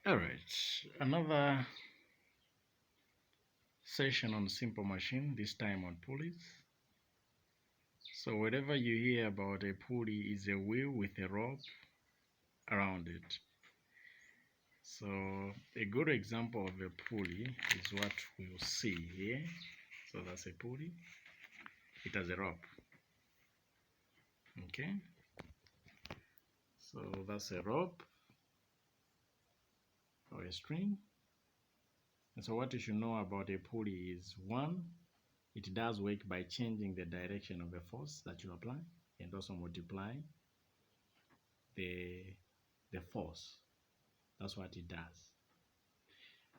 All right, another session on simple machine, this time on pulleys. So whatever you hear about a pulley is a wheel with a rope around it. So a good example of a pulley is what we'll see here. So that's a pulley. It has a rope. Okay. So that's a rope or a string. And so what you should know about a pulley is, one, it does work by changing the direction of the force that you apply and also multiply the force. That's what it does.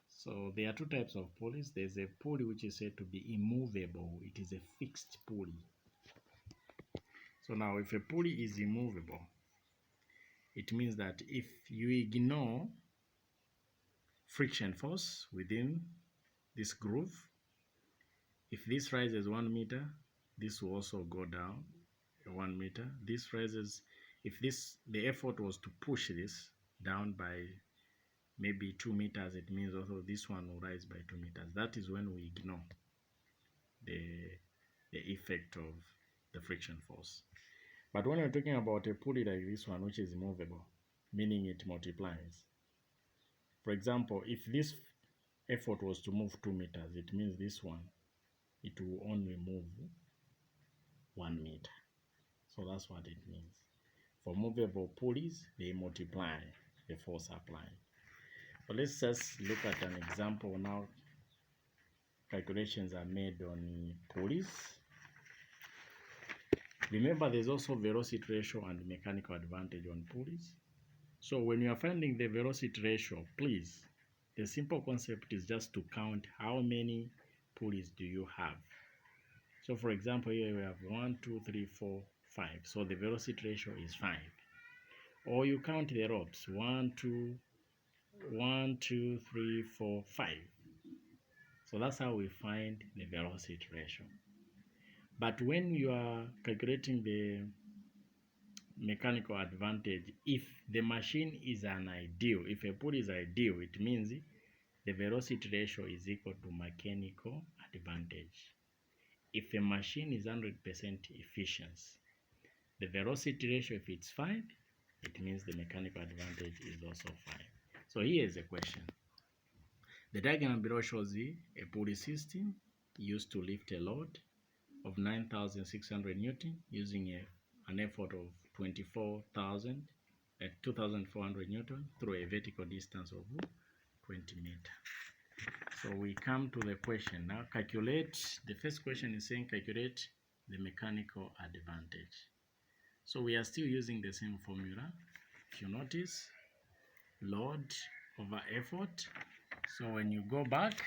So there are two types of pulleys. There's a pulley which is said to be immovable. It is a fixed pulley. So now if a pulley is immovable, it means that if you ignore friction force within this groove, if this rises 1 meter, this will also go down 1 meter. This rises, if the effort was to push this down by maybe 2 meters, it means also this one will rise by 2 meters. That is when we ignore the effect of the friction force. But when we're talking about a pulley like this one, which is movable, meaning it multiplies. For example, if this effort was to move 2 meters, it means this one, it will only move 1 meter. So that's what it means. For movable pulleys, they multiply the force applied. But let's just look at an example now. Calculations are made on pulleys. Remember, there's also velocity ratio and mechanical advantage on pulleys. So when you are finding the velocity ratio, please, the simple concept is just to count how many pulleys do you have. So for example, here we have 1, 2, 3, 4, 5. So the velocity ratio is 5. Or you count the ropes, 1, 2, 3, 4, 5. So that's how we find the velocity ratio. But when you are calculating the mechanical advantage, if the machine is an ideal, if a pulley is ideal, it means the velocity ratio is equal to mechanical advantage. If a machine is 100% efficiency, the velocity ratio, if it's 5, it means the mechanical advantage is also 5. So here is a question. The diagram below shows a pulley system used to lift a load of 9,600 Newton using an effort of 2,400 Newton through a vertical distance of 20 meters. So we come to the question now. Calculate, the first question is saying calculate the mechanical advantage. So we are still using the same formula. If you notice, load over effort. So when you go back,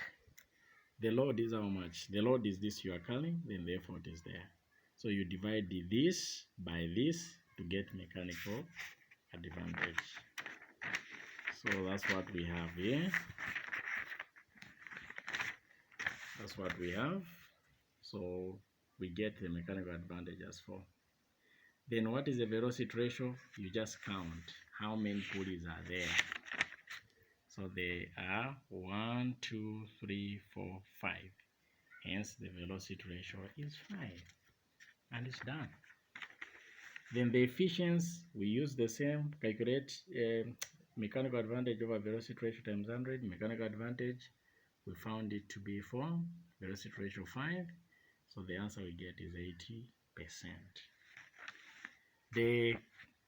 the load is how much? The load is this you are carrying, then the effort is there. So you divide this by this to get mechanical advantage. So that's what we have here. That's what we have. So we get the mechanical advantage as 4. Then what is the velocity ratio? You just count how many pulleys are there. So they are 1, 2, 3, 4, 5. Hence the velocity ratio is 5. And it's done. Then the efficiency, we use the same, calculate mechanical advantage over velocity ratio times 100. Mechanical advantage, we found it to be 4, velocity ratio 5. So the answer we get is 80%. The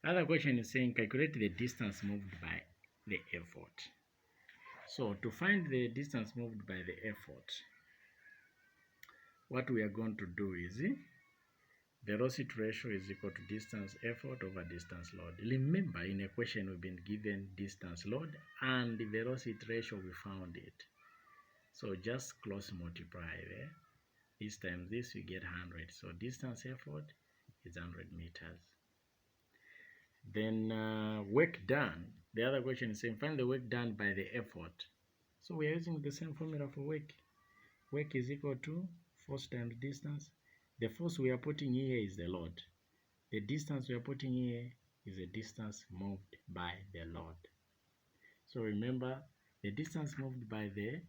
other question is saying calculate the distance moved by the effort. So to find the distance moved by the effort, what we are going to do is velocity ratio is equal to distance effort over distance load. Remember, in a question we've been given distance load and the velocity ratio, we found it. So just cross multiply there. This times this, you get 100. So distance effort is 100 meters. Then work done. The other question is saying find the work done by the effort. So we are using the same formula for work. Work is equal to force times distance. The force we are putting here is the load. The distance we are putting here is the distance moved by the load. So remember, the distance moved by the,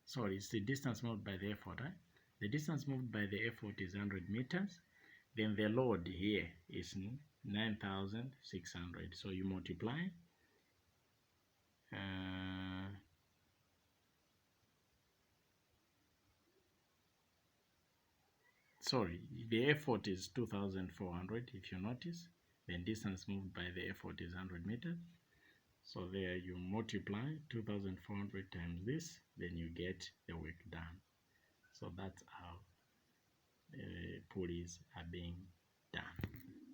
sorry, it's the distance moved by the effort. The distance moved by the effort is 100 meters. Then the load here is 9,600. So you multiply. Sorry, the effort is 2,400 if you notice. Then distance moved by the effort is 100 meters. So there you multiply 2,400 times this, then you get the work done. So that's how pulleys are being done.